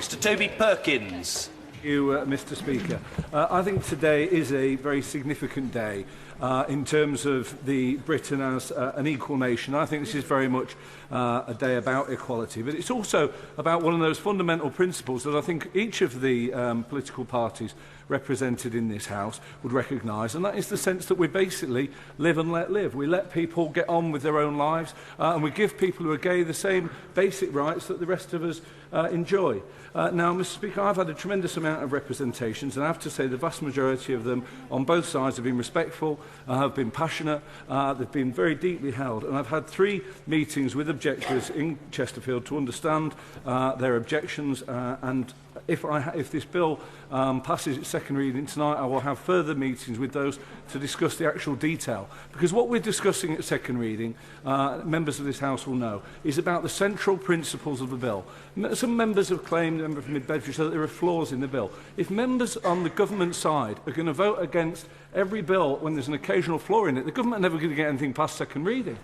Mr. Toby Perkins. Thank you, Mr. Speaker. I think today is a very significant day in terms of Britain as an equal nation. I think this is very much a day about equality, but it's also about one of those fundamental principles that I think each of the political parties represented in this House would recognise, and that is the sense that we basically live and let live. We let people get on with their own lives, and we give people who are gay the same basic rights that the rest of us enjoy. Now, Mr. Speaker, I've had a tremendous amount of representations, and I have to say the vast majority of them on both sides have been respectful, have been passionate, they've been very deeply held, and I've had 3 meetings with objectors in Chesterfield to understand their objections, and if this bill passes its second reading tonight, I will have further meetings with those to discuss the actual detail. Because what we're discussing at second reading, members of this House will know, is about the central principles of the bill. Some members have claimed, member from Mid-Bedfordshire, that there are flaws in the bill. If members on the government side are going to vote against every bill when there's an occasional flaw in it, the government are never going to get anything past second reading.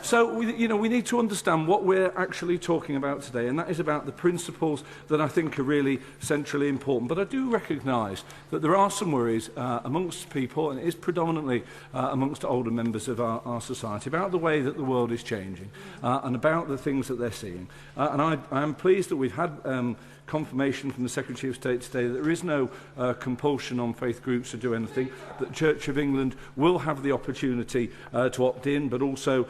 So we need to understand what we're actually talking about today, and that is about the principles that I think are really centrally important. But I do recognise that there are some worries amongst people, and it is predominantly amongst older members of our society, about the way that the world is changing and about the things that they're seeing. And I am pleased that we've had confirmation from the Secretary of State today that there is no compulsion on faith groups to do anything, that the Church of England will have the opportunity to opt in, but also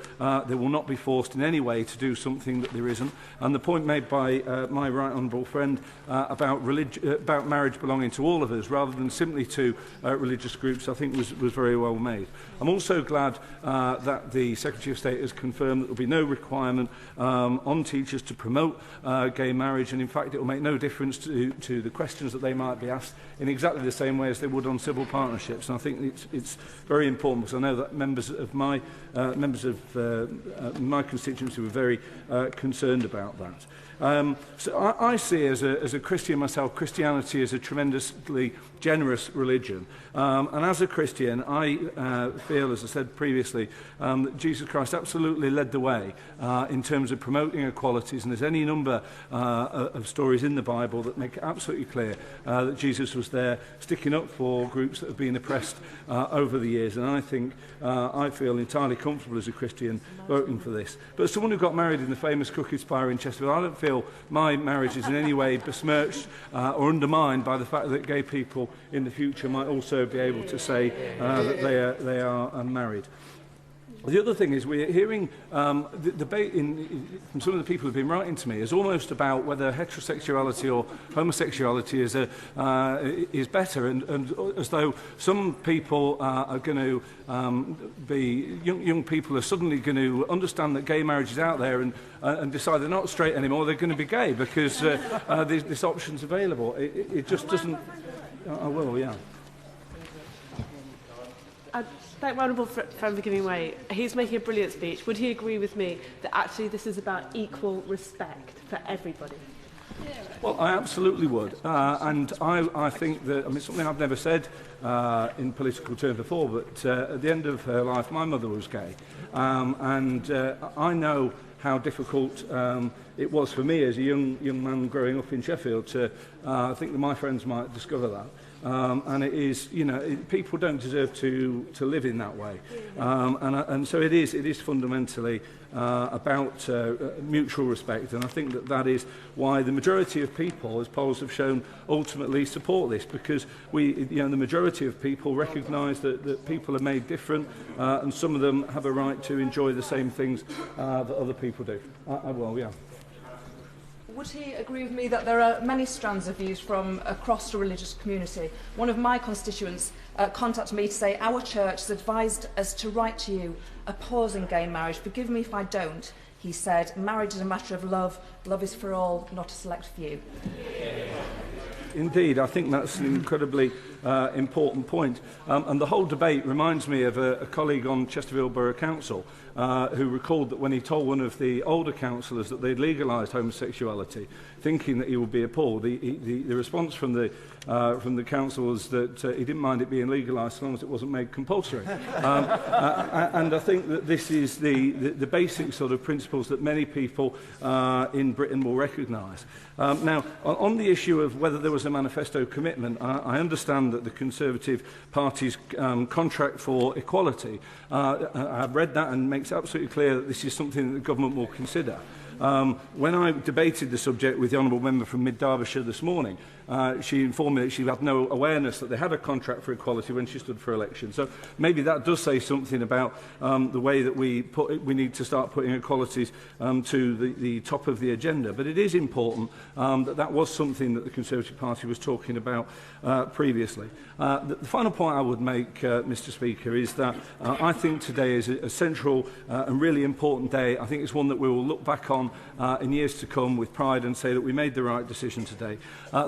they will not be forced in any way to do something that there isn't. And the point made by my right honourable friend about marriage belonging to all of us rather than simply to religious groups, I think was very well made. I'm also glad that the Secretary of State has confirmed that there will be no requirement on teachers to promote gay marriage, and in fact it will make no difference to the questions that they might be asked in exactly the same way as they would on civil partnerships. And I think it's very important, because I know that members of my constituency were very concerned about that. So I see as a Christian myself, Christianity as a tremendously generous religion. And as a Christian, I feel, as I said previously, that Jesus Christ absolutely led the way in terms of promoting equalities. And there's any number of stories in the Bible that make it absolutely clear that Jesus was there sticking up for groups that have been oppressed over the years. And I think I feel entirely comfortable as a Christian voting for this. But as someone who got married in the famous Crooked Spire in Chesterfield, I don't feel my marriage is in any way besmirched or undermined by the fact that gay people in the future might also be able to say that they are married. The other thing is we're hearing the debate from some of the people who have been writing to me is almost about whether heterosexuality or homosexuality is better, and as though some people are going to be, young people are suddenly going to understand that gay marriage is out there and decide they're not straight anymore, they're going to be gay because this option's available. It just doesn't... I will, yeah. Thank my honourable friend for giving way. He's making a brilliant speech. Would he agree with me that actually this is about equal respect for everybody? Well, I absolutely would. And I think that, I mean, something I've never said in political terms before, but at the end of her life, my mother was gay. And I know how difficult it was for me as a young man growing up in Sheffield to think that my friends might discover that. And it is, people don't deserve to live in that way. And so it is fundamentally about mutual respect. And I think that is why the majority of people, as polls have shown, ultimately support this, because the majority of people recognise that people are made different, and some of them have a right to enjoy the same things that other people do. Well, yeah. Would he agree with me that there are many strands of views from across the religious community? One of my constituents contacted me to say, our church has advised us to write to you opposing gay marriage. Forgive me if I don't. He said, marriage is a matter of love. Love is for all, not a select few. Indeed, I think that's an incredibly important point. And the whole debate reminds me of a colleague on Chesterfield Borough Council who recalled that when he told one of the older councillors that they'd legalised homosexuality, thinking that he would be appalled, the response from the council was that he didn't mind it being legalised as long as it wasn't made compulsory. And I think that this is the basic sort of principles that many people in Britain will recognise. Now, on the issue of whether there was a manifesto commitment, I understand that the Conservative Party's contract for equality, I've read that and makes it absolutely clear that this is something that the government will consider. When I debated the subject with the Honourable Member from Mid-Derbyshire this morning, she informed me that she had no awareness that they had a contract for equality when she stood for election. So maybe that does say something about the way that we need to start putting equalities to the top of the agenda. But it is important that was something that the Conservative Party was talking about previously. The final point I would make, Mr. Speaker, is that I think today is a central and really important day. I think it's one that we will look back on in years to come with pride and say that we made the right decision today.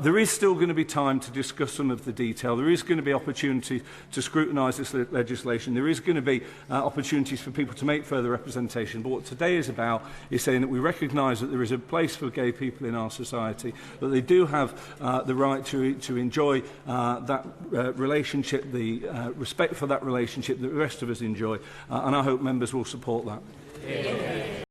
There is still going to be time to discuss some of the detail. There is going to be opportunity to scrutinise this legislation. There is going to be opportunities for people to make further representation. But what today is about is saying that we recognise that there is a place for gay people in our society, that they do have the right to enjoy that relationship, the respect for that relationship that the rest of us enjoy. And I hope members will support that. Yeah.